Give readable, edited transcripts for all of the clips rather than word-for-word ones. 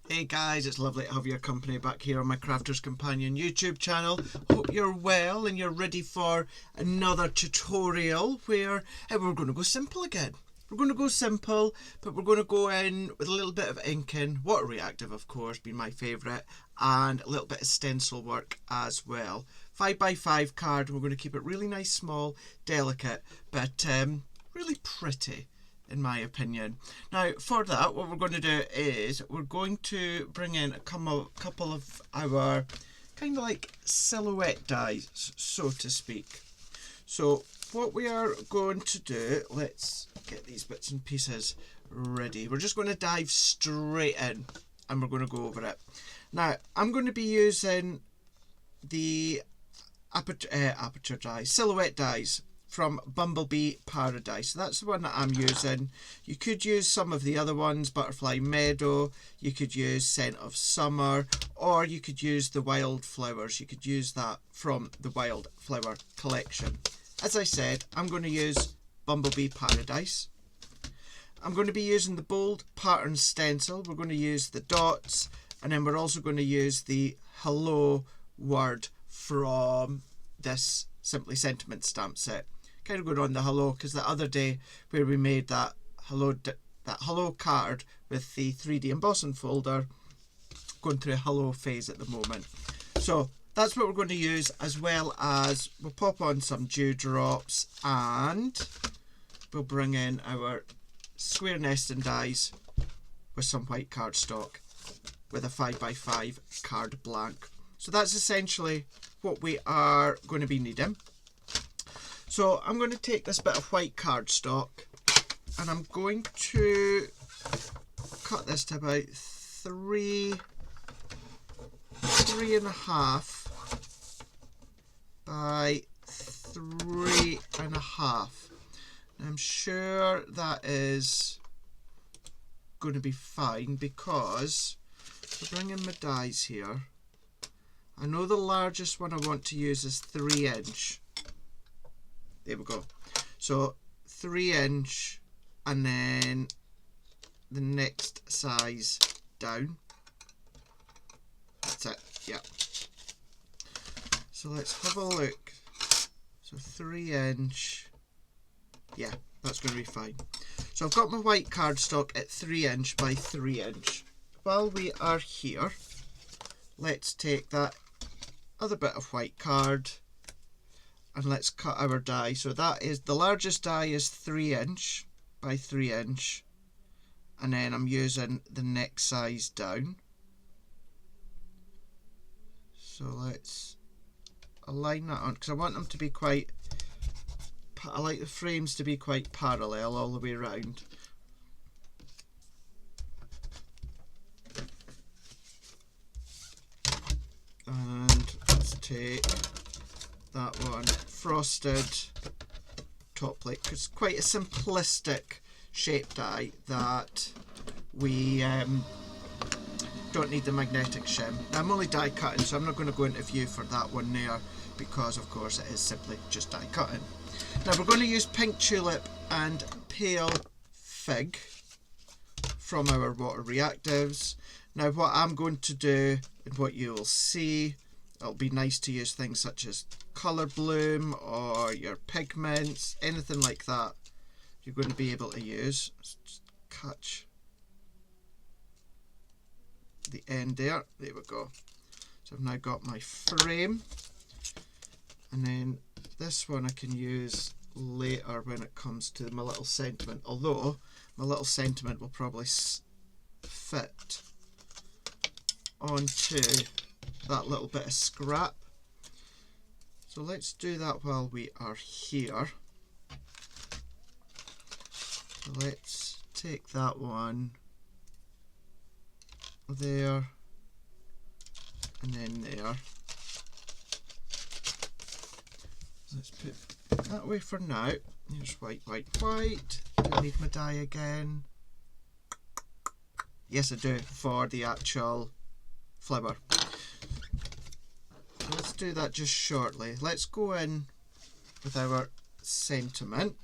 Hey guys, it's lovely to have your company back here on my Crafter's Companion YouTube channel. Hope you're well and you're ready for another tutorial where we're going to go simple again. We're going to go simple, but we're going to go in with a little bit of inking, water reactive of course being my favourite, and a little bit of stencil work as well. 5x5 card, we're going to keep it really nice, small, delicate, but really pretty, in my opinion. Now for that, what we're going to do is we're going to bring in a couple of our kind of like silhouette dies, so to speak. So what we are going to do, let's get these bits and pieces ready. We're just going to dive straight in and we're going to go over it. Now I'm going to be using the aperture dies, silhouette dies from Bumblebee Paradise. So that's the one that I'm using. You could use some of the other ones, Butterfly Meadow, you could use Scent of Summer, or you could use the Wildflowers. You could use that from the Wildflower collection. As I said, I'm going to use Bumblebee Paradise. I'm going to be using the bold pattern stencil. We're going to use the dots, and then we're also going to use the hello word from this Simply Sentiment stamp set. Kind of going on the hello, because the other day where we made that hello card with the 3D embossing folder, going through a hello phase at the moment. So that's what we're going to use, as well as we'll pop on some dewdrops and we'll bring in our square nesting dies with some white cardstock with a 5x5 card blank. So that's essentially what we are going to be needing. So I'm going to take this bit of white cardstock and I'm going to cut this to about 3.5 by 3.5. I'm sure that is going to be fine, because to bring in my dies here, I know the largest one I want to use is 3 inch. There we go. So 3 inch, and then the next size down. That's it. Yeah. So let's have a look. So 3 inch. Yeah, that's going to be fine. So I've got my white cardstock at 3 inch by 3 inch. While we are here, let's take that other bit of white card and let's cut our die. So that is, the largest die is 3 inch by 3 inch, and then I'm using the next size down. So let's align that on, because I want them to be quite, I like the frames to be quite parallel all the way around. And let's take that one, frosted top plate, because it's quite a simplistic shape die that we don't need the magnetic shim. Now I'm only die cutting, so I'm not going to go into view for that one there, because of course it is simply just die cutting. Now we're going to use Pink Tulip and Pale Fig from our water reactives. Now what I'm going to do, and what you will see, it'll be nice to use things such as Colour Bloom or your pigments, anything like that you're going to be able to use. Let's just catch the end there. There we go. So I've now got my frame, and then this one I can use later when it comes to my little sentiment, although my little sentiment will probably fit onto that little bit of scrap. So let's do that while we are here. So let's take that one there and then there. Let's put that away for now. Here's white, white, white. Do I need my die again? Yes I do, for the actual flower. So let's do that just shortly. Let's go in with our sentiment.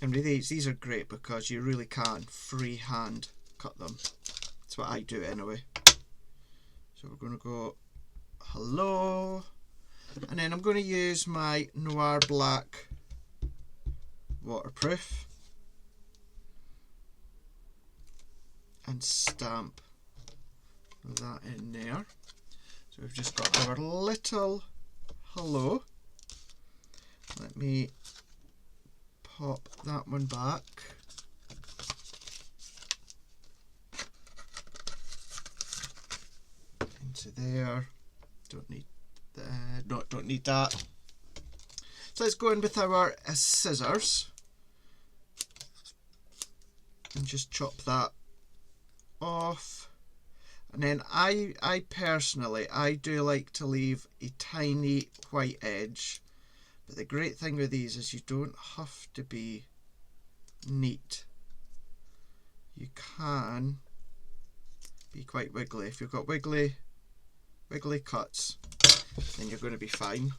And these are great because you really can freehand cut them. That's what I do anyway. So we're going to go hello, and then I'm going to use my Noir Black waterproof and stamp that in there. So we've just got our little hello. Let me pop that one back. Into there. Don't need don't need that. So let's go in with our scissors and just chop that off. And then I personally, I do like to leave a tiny white edge. But the great thing with these is you don't have to be neat. You can be quite wiggly. If you've got wiggly cuts, then you're going to be fine.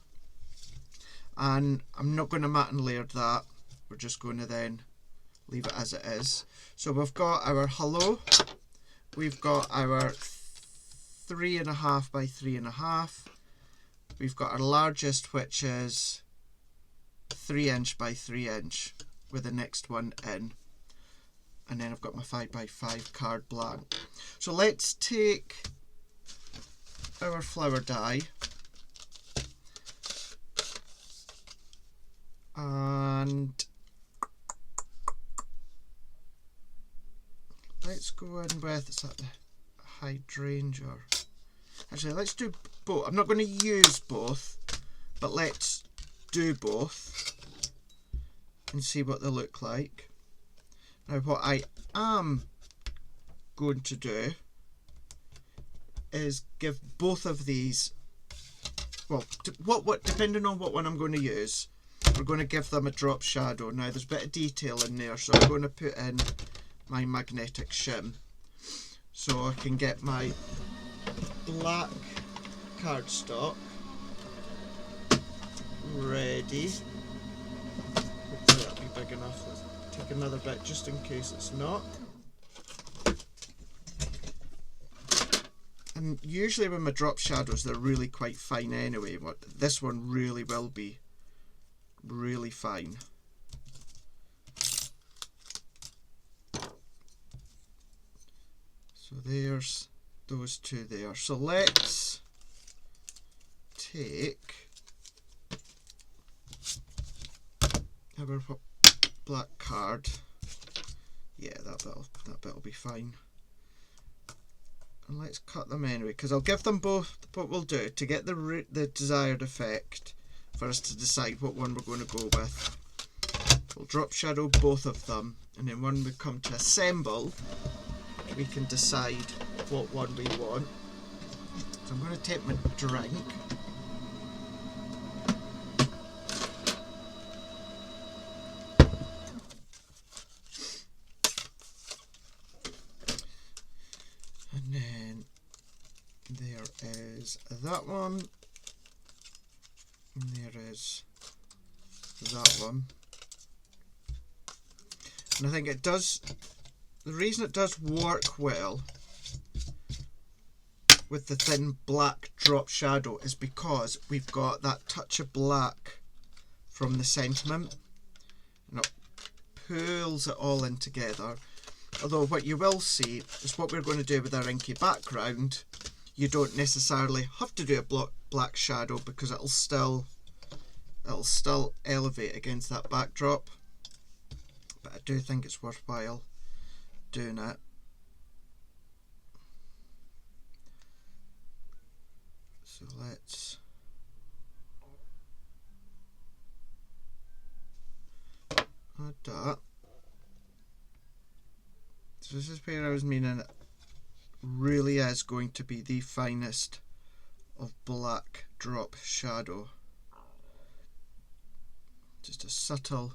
And I'm not going to matte and layered that. We're just going to then leave it as it is. So we've got our hello. We've got our 3.5 by 3.5. We've got our largest, which is 3 inch by 3 inch, with the next one in. And then I've got my 5 by 5 card blank. So let's take our flower die and let's go in with, is that the hydrangea? Actually, let's do both. I'm not going to use both, but let's do both and see what they look like. Now what I am going to do is give both of these, well, depending on what one I'm going to use, we're going to give them a drop shadow. Now there's a bit of detail in there, so I'm going to put in my magnetic shim so I can get my black cardstock ready. Hopefully that'll be big enough. Let's take another bit just in case it's not. And usually when my drop shadows, they're really quite fine anyway, but this one really will be really fine. So there's those two there. So let's take our black card. Yeah, that bit'll be fine. And let's cut them anyway, because I'll give them both. What we'll do to get the desired effect, for us to decide what one we're going to go with, we'll drop shadow both of them, and then when we come to assemble, we can decide what one we want. So I'm going to take my drink. And then there is that one. And there is that one. And I think it does, the reason it does work well with the thin black drop shadow is because we've got that touch of black from the sentiment, and it pulls it all in together. Although what you will see is what we're going to do with our inky background, you don't necessarily have to do a black shadow, because it'll still elevate against that backdrop. But I do think it's worthwhile doing it. So let's add that. So this is where I was meaning it really is going to be the finest of black drop shadow. Just a subtle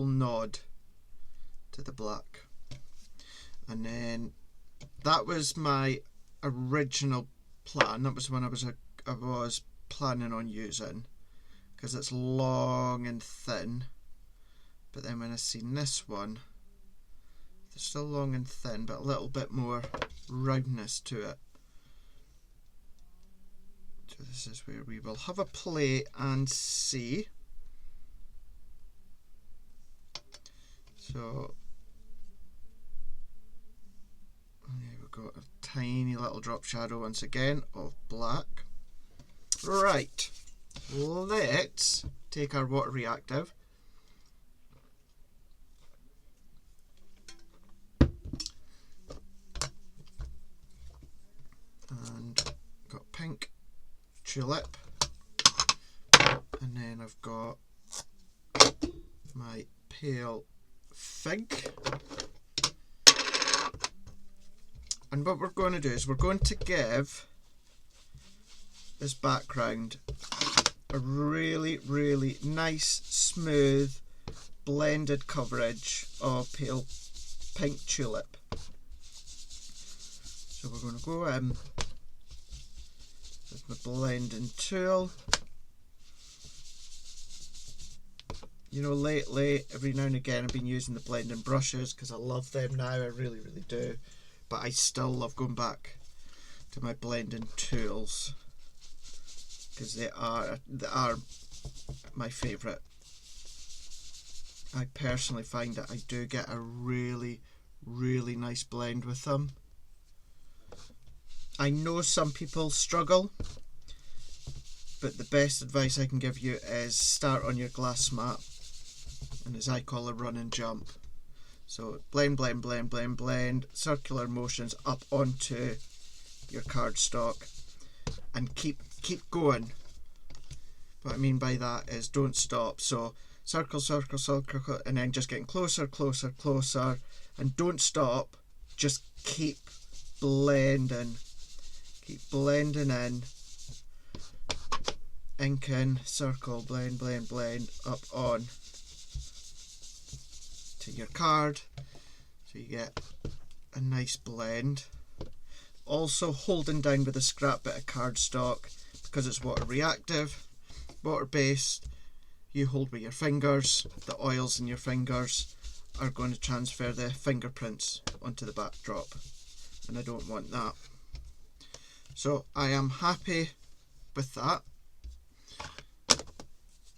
nod to the black. And then that was my original plan. That was the one I was planning on using, because it's long and thin. But then when I seen this one, I It's still long and thin, but a little bit more roundness to it. So this is where we will have a play and see. So there we go, a tiny little drop shadow once again of black. Right, let's take our water reactive and got pink tulip, and then I've got my pale fig, and what we're going to do is we're going to give this background a really, really nice, smooth, blended coverage of pale pink tulip. So we're going to go in with my blending tool. You know, lately, every now and again, I've been using the blending brushes because I love them now, I really, really do. But I still love going back to my blending tools because they are my favourite. I personally find that I do get a really, really nice blend with them. I know some people struggle, but the best advice I can give you is start on your glass mat, and as I call a run and jump. So blend, blend, blend, blend, blend, circular motions up onto your cardstock, and keep going. What I mean by that is don't stop. So circle, circle, circle, and then just getting closer, closer, closer, and don't stop. Just keep blending. Keep blending in, ink in, circle, blend, blend, blend, up on to your card, so you get a nice blend. Also holding down with a scrap bit of cardstock, because it's water reactive, water based, you hold with your fingers, the oils in your fingers are going to transfer the fingerprints onto the backdrop, and I don't want that. So I am happy with that.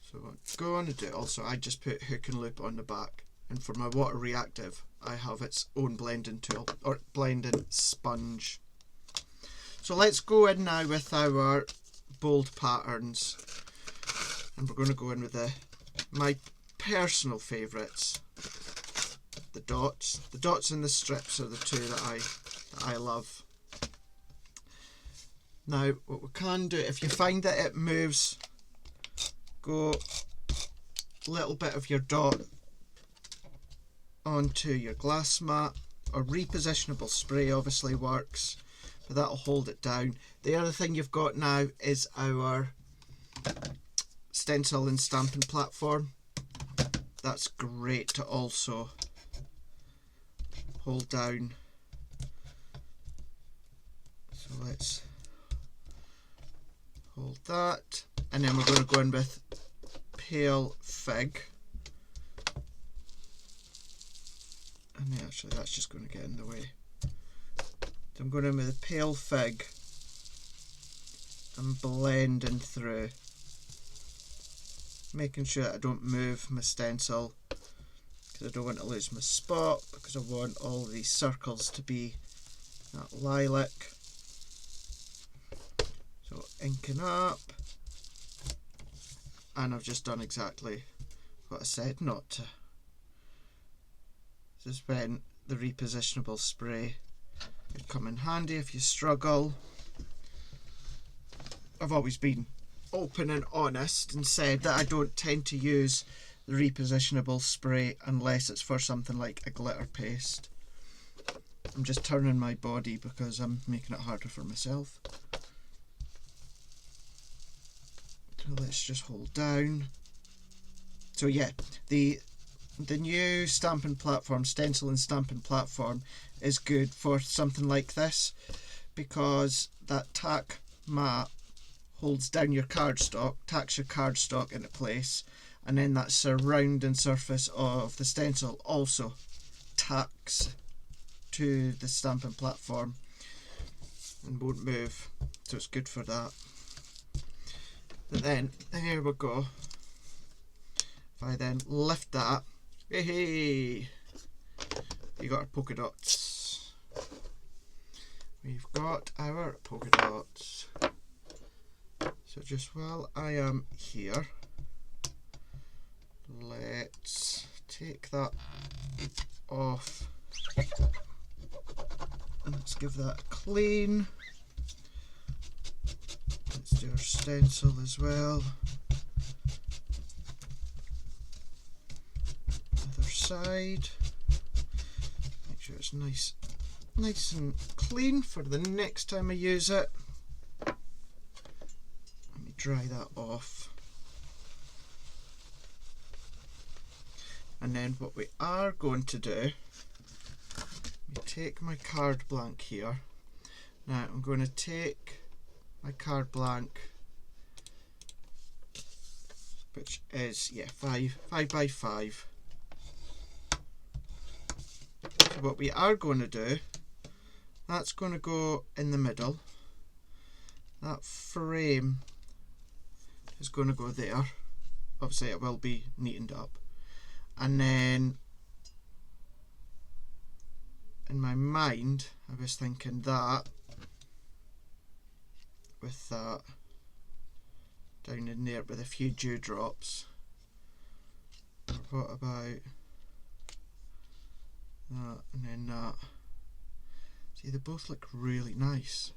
So what I'm going to do, also I just put hook and loop on the back, and for my water reactive I have its own blending tool, or blending sponge. So let's go in now with our bold patterns, and we're going to go in with my personal favourites, the dots. The dots and the strips are the two that I love. Now what we can do, if you find that it moves, go a little bit of your dot onto your glass mat, or repositionable spray obviously works, but that'll hold it down. The other thing you've got now is our stencil and stamping platform. That's great to also hold down. So let's hold that, and then we're going to go in with pale fig, and actually that's just going to get in the way. So I'm going in with a pale fig and blending through, making sure that I don't move my stencil because I don't want to lose my spot, because I want all these circles to be that lilac. So inking up, and I've just done exactly what I said not to. This is when the repositionable spray would come in handy if you struggle. I've always been open and honest and said that I don't tend to use the repositionable spray unless it's for something like a glitter paste. I'm just turning my body because I'm making it harder for myself. So let's just hold down. So yeah, the new stamping platform, stencil and stamping platform, is good for something like this, because that tack mat holds down your cardstock, tacks your cardstock into place, and then that surrounding surface of the stencil also tacks to the stamping platform and won't move, so it's good for that. But then, there we go. If I then lift that, hey, you got our polka dots. We've got our polka dots. So just while I am here, let's take that off and let's give that a clean. Let's do our stencil as well. Other side. Make sure it's nice and clean for the next time I use it. Let me dry that off. And then what we are going to do, take my card blank here. Now I'm going to take my card blank, which is 5 by 5. So what we are going to do, that's going to go in the middle. That frame is going to go there. Obviously it will be neatened up. And then in my mind I was thinking that with that down in there with a few dewdrops. What about that and then that? See, they both look really nice.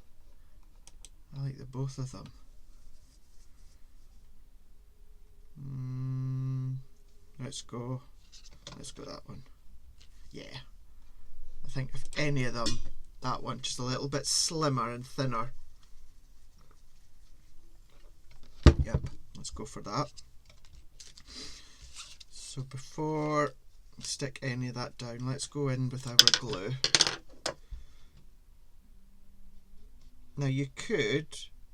I like the both of them. Let's go that one. Yeah, I think if any of them, that one, just a little bit slimmer and thinner. Yep, let's go for that. So before we stick any of that down, let's go in with our glue. Now you could,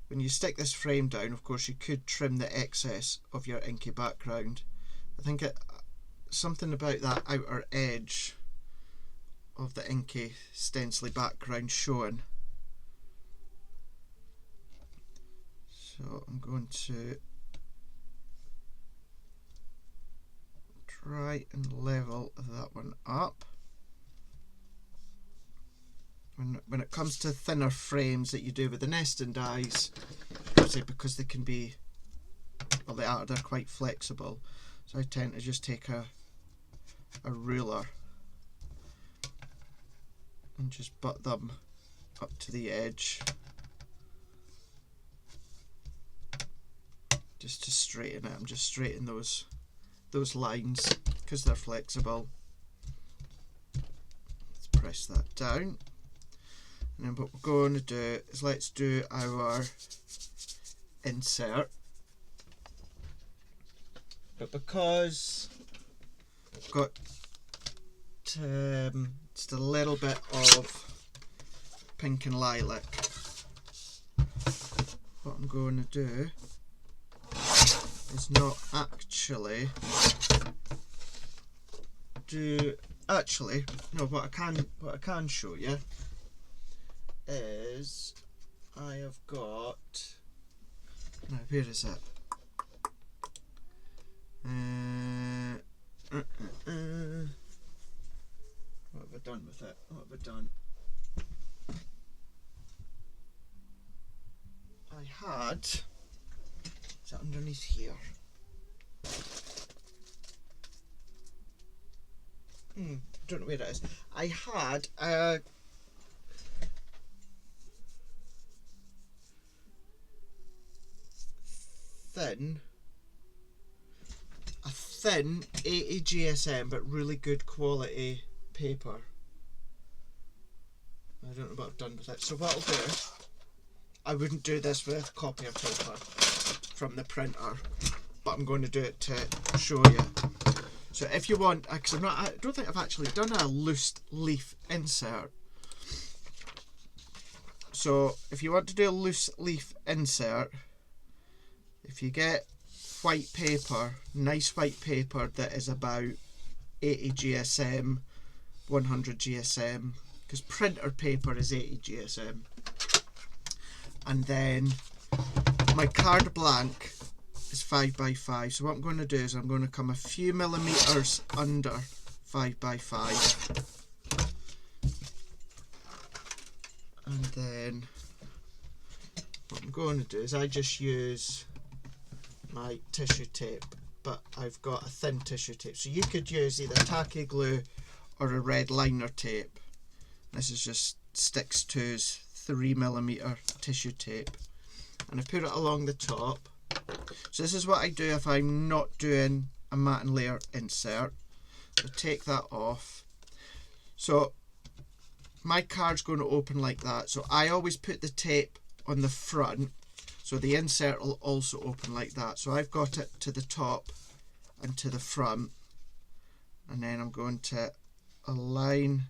when you stick this frame down, of course you could trim the excess of your inky background. I think something about that outer edge of the inky stencily background showing. So I'm going to try and level that one up. When it comes to thinner frames that you do with the nesting dies, obviously because they can be, well they're quite flexible, so I tend to just take a ruler and just butt them up to the edge just to straighten it. I'm just straightening those lines because they're flexible. Let's press that down, and then what we're going to do is let's do our insert. But because I've got just a little bit of pink and lilac, what I'm going to do is not actually what I can show you is I have got, now where is it? What have I done with it? What have I done? I had, is it underneath here? Don't know where it is. I had a thin 80 GSM but really good quality paper. I don't know what I've done with it. So what I'll do, I wouldn't do this with copier paper from the printer, but I'm going to do it to show you. So if you want, because I don't think I've actually done a loose leaf insert. So if you want to do a loose leaf insert, if you get white paper, nice white paper that is about 80 GSM, 100 GSM, because printer paper is 80 GSM. And then my card blank is 5x5. So what I'm going to do is I'm going to come a few millimeters under 5x5. And then what I'm going to do is I just use my tissue tape, but I've got a thin tissue tape. So you could use either tacky glue or a red liner tape. This is just Stix2's 3mm tissue tape. And I put it along the top. So this is what I do if I'm not doing a matte and layer insert. So take that off. So my card's going to open like that. So I always put the tape on the front, so the insert will also open like that. So I've got it to the top and to the front, and then I'm going to align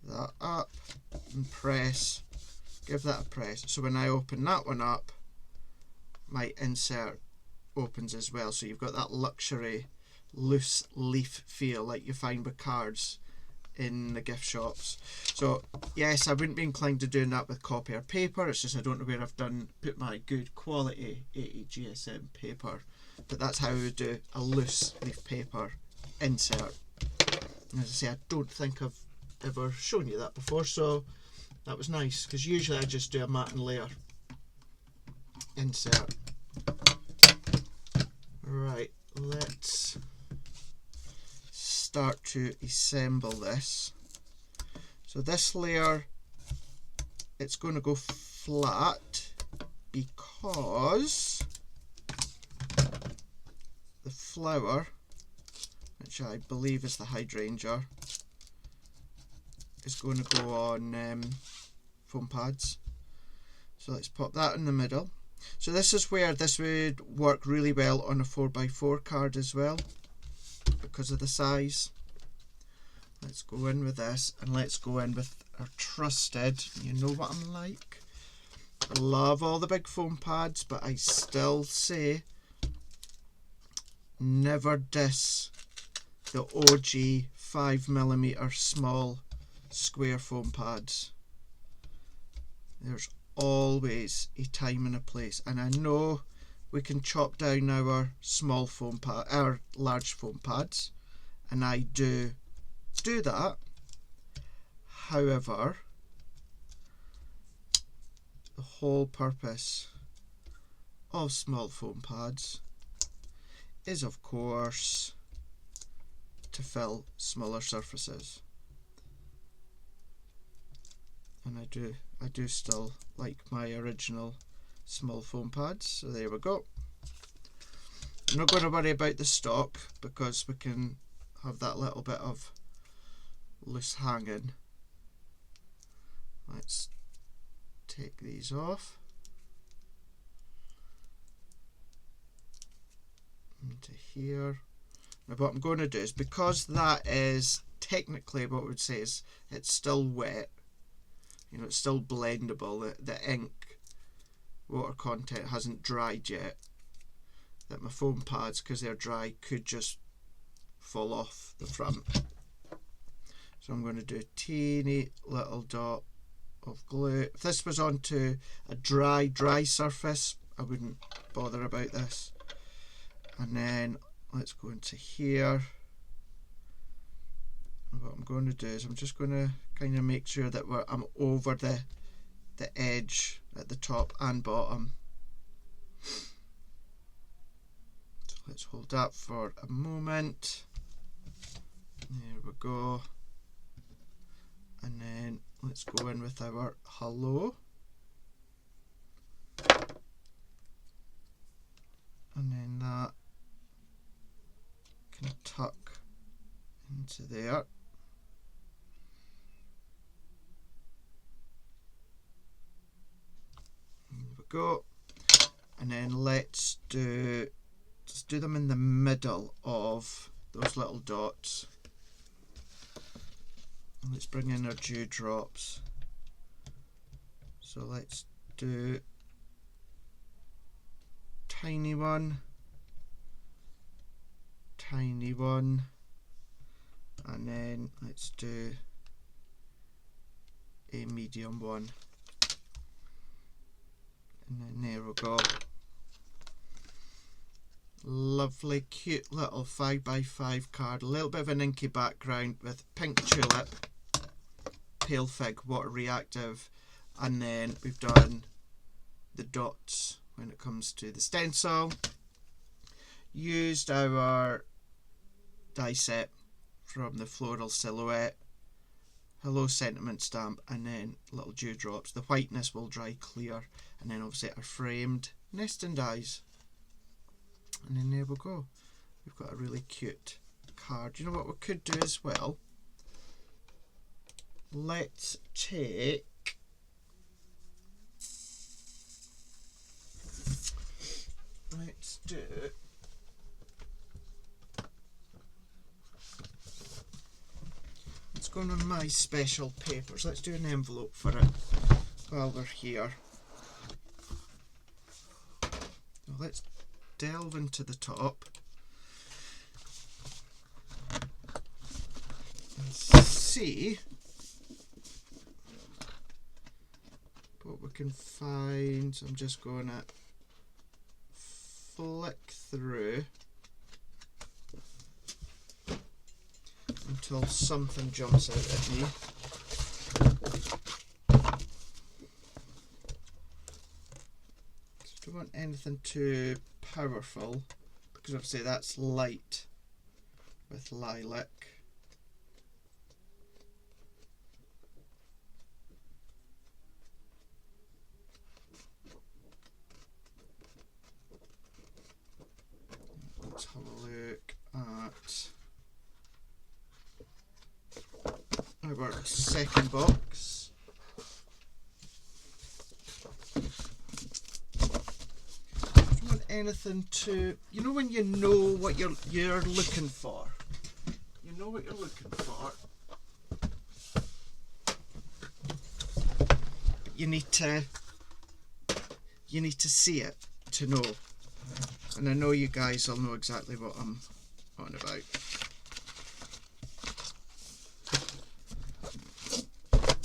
that up and press, give that a press. So when I open that one up, my insert opens as well. So you've got that luxury loose leaf feel like you find with cards in the gift shops. So yes, I wouldn't be inclined to doing that with copier paper. It's just I don't know where I've put my good quality 80 GSM paper, but that's how I would do a loose leaf paper insert. And as I say, I don't think I've ever shown you that before, so that was nice, because usually I just do a matte and layer insert. Right, let's start to assemble this. So this layer, it's going to go flat because the flower, which I believe is the hydrangea, is going to go on foam pads. So let's pop that in the middle. So this is where this would work really well on a 4x4 card as well, because of the size. Let's go in with this, and let's go in with our trusted, you know what I'm like, I love all the big foam pads, but I still say never diss the OG 5mm small square foam pads. There's always a time and a place, and I know we can chop down our small foam pad, our large foam pads, and I do that. However, the whole purpose of small foam pads is, of course, to fill smaller surfaces, and I do still like my original small foam pads. So there we go. I'm not going to worry about the stock because we can have that little bit of loose hanging. Let's take these off into here. Now what I'm going to do is, because that is technically what we would say is it's still wet, you know, it's still blendable, the ink water content hasn't dried yet, that my foam pads, because they're dry, could just fall off the front. So I'm going to do a teeny little dot of glue. If this was onto a dry surface, I wouldn't bother about this. And then let's go into here. And what I'm going to do is I'm just going to kind of make sure that I'm over the edge at the top and bottom. So let's hold that for a moment. There we go. And then let's go in with our hello. And then that can tuck into there. There we go. And then let's just do them in the middle of those little dots. And let's bring in our dewdrops. So let's do tiny one, and then let's do a medium one. And then there we go. Lovely, cute little 5x5 card. A little bit of an inky background with pink tulip, pale fig, water reactive, and then we've done the dots when it comes to the stencil. Used our die set from the floral silhouette, hello sentiment stamp, and then little dewdrops. The whiteness will dry clear, and then obviously our framed nesting dies. And then there we go. We've got a really cute card. You know what we could do as well? Let's take let's go on my special papers. Let's do an envelope for it while we're here. So let's delve into the top and see what we can find. So I'm just going to flick through until something jumps out at me. Don't want anything too powerful because obviously that's light with lilac. Let's have a look at our second box. Don't want anything to, you know, when you know what you're looking for. You know what you're looking for. But you need to see it to know. And I know you guys will know exactly what I'm on about.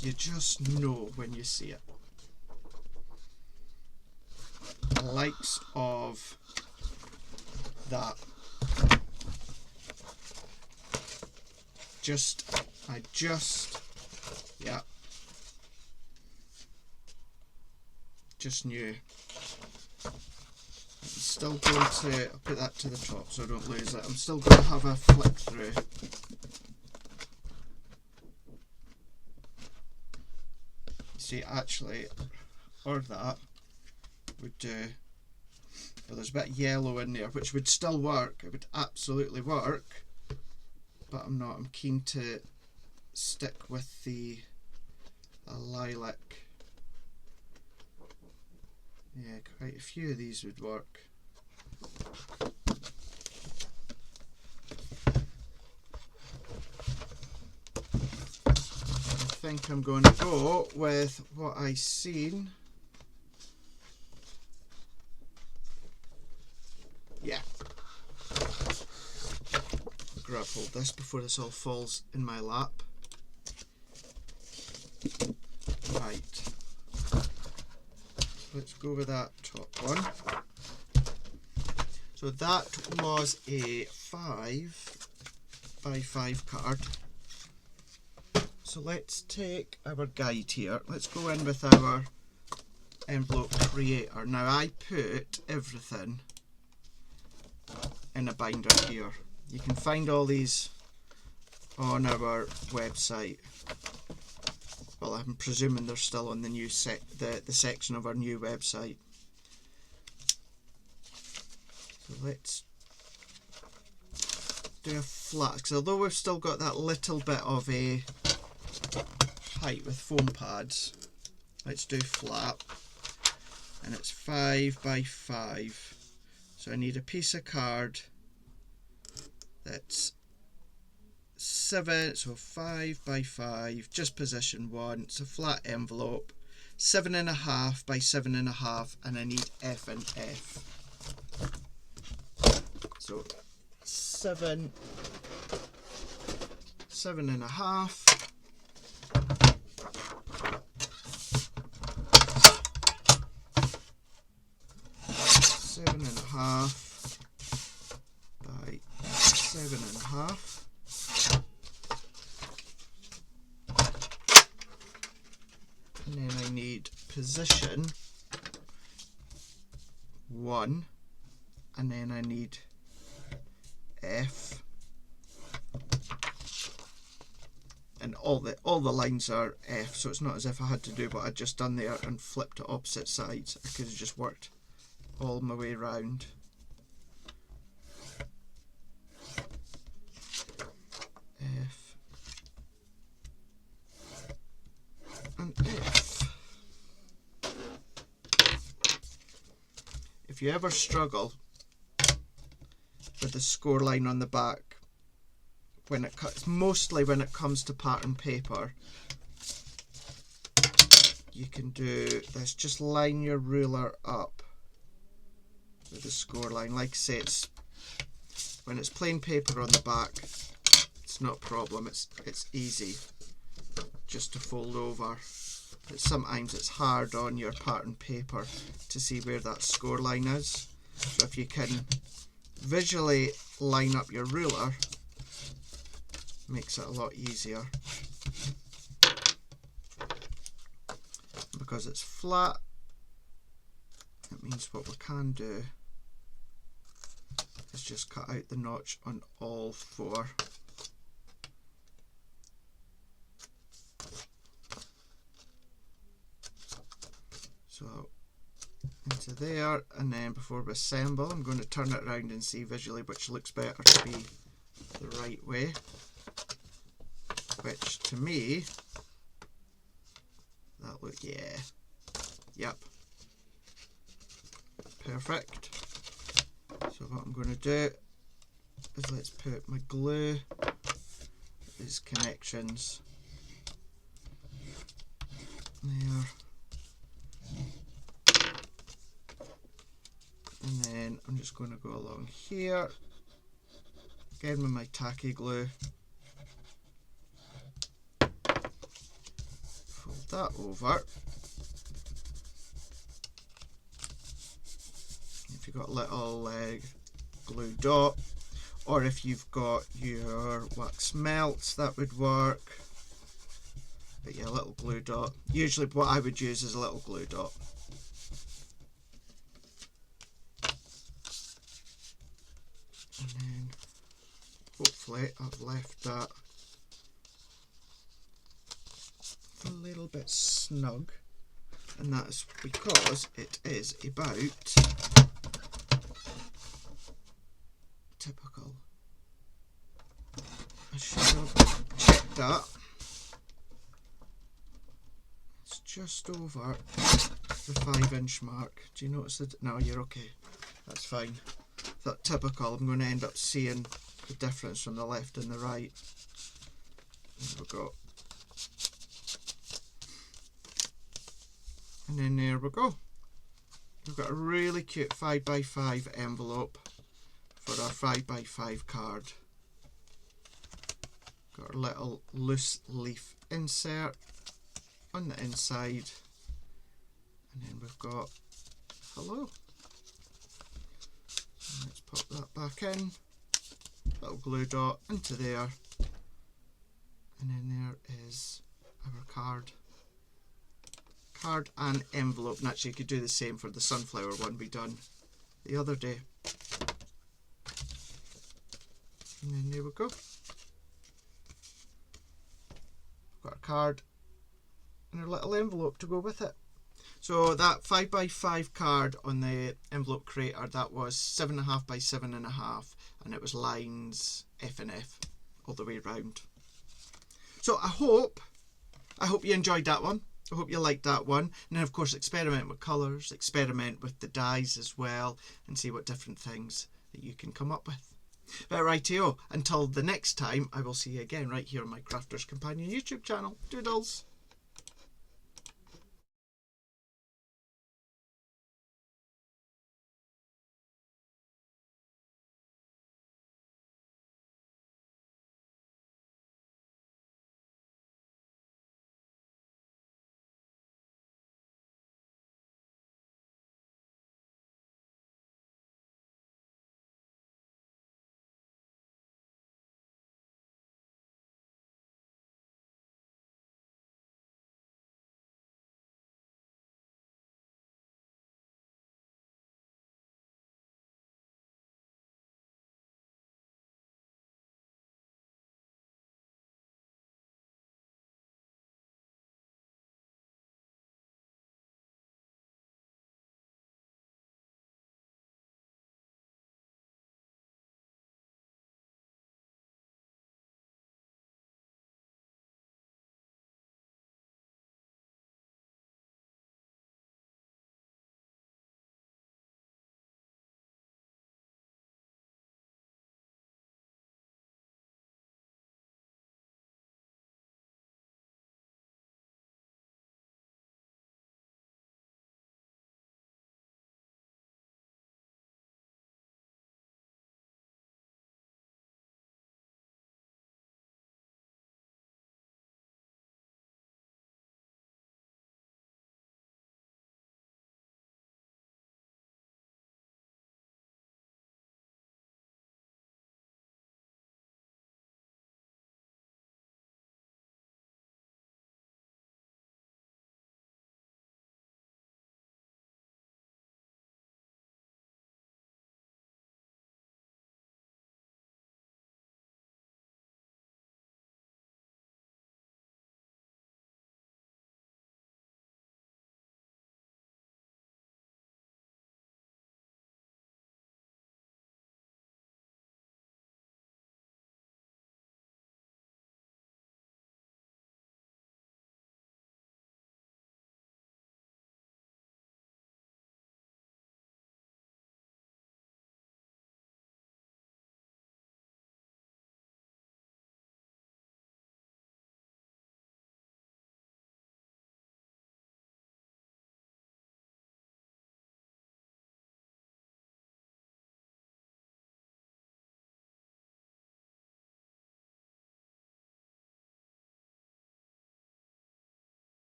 You just know when you see it. The likes of that. Yeah. Just knew. I'm still going to, I'll put that to the top so I don't lose it. I'm still going to have a flick through. See, actually, or that would do, well, there's a bit of yellow in there which would still work. It would absolutely work, but I'm not. I'm keen to stick with the lilac. Yeah, quite a few of these would work. I think I'm going to go with what I seen. Yeah. Grab hold this before this all falls in my lap. Right. Let's go with that top one. So that was a 5x5 card. So let's take our guide here. Let's go in with our envelope creator. Now I put everything in a binder here. You can find all these on our website. Well, I'm presuming they're still on the new the section of our new website. So let's do a flat, because although we've still got that little bit of a height with foam pads, let's do flat, and it's 5x5. So I need a piece of card that's 7, so 5x5, just position 1. It's a flat envelope, 7.5 by 7.5, and I need F and F. So 7.5. 7.5 by 7.5. And then I need position 1, and then I need F, and all the lines are F, so it's not as if I had to do what I'd just done there and flipped to opposite sides. I could have just worked all my way round. F and F. If you ever struggle with the score line on the back, when it cuts, mostly when it comes to pattern paper, you can do this. Just line your ruler up with the score line. Like I say, it's when it's plain paper on the back, it's not a problem. It's easy just to fold over. But sometimes it's hard on your pattern paper to see where that score line is. So if you can visually line up your ruler, makes it a lot easier. Because it's flat, it means what we can do is just cut out the notch on all 4. So into there, and then before we assemble, I'm going to turn it around and see visually which looks better to be the right way. Which to me, that look, yeah, yep, perfect. So what I'm going to do is let's put my glue, these connections there, and then I'm just going to go along here again with my tacky glue. That over. If you've got a little glue dot, or if you've got your wax melts, that would work. But yeah, a little glue dot. Usually what I would use is a little glue dot. And then hopefully I've left that a little bit snug, and that's because it is about typical. I should have checked that. It's just over the 5-inch mark. Do you notice that? No, you're okay. That's fine. That typical. I'm going to end up seeing the difference from the left and the right. There we go. And then there we go. We've got a really cute 5x5 envelope for our 5x5 card. Got our little loose leaf insert on the inside. And then we've got hello. And let's pop that back in. Little glue dot into there. And then there is our card. Card and envelope, and actually you could do the same for the sunflower one we done the other day. And then there we go. Got a card and a little envelope to go with it. So that 5x5 card on the envelope creator, that was 7.5 by 7.5, and it was lines F and F all the way around. So I hope you enjoyed that one. I hope you liked that one. And then of course experiment with colours, experiment with the dyes as well, and see what different things that you can come up with. But rightio, until the next time, I will see you again right here on my Crafter's Companion YouTube channel. Doodles!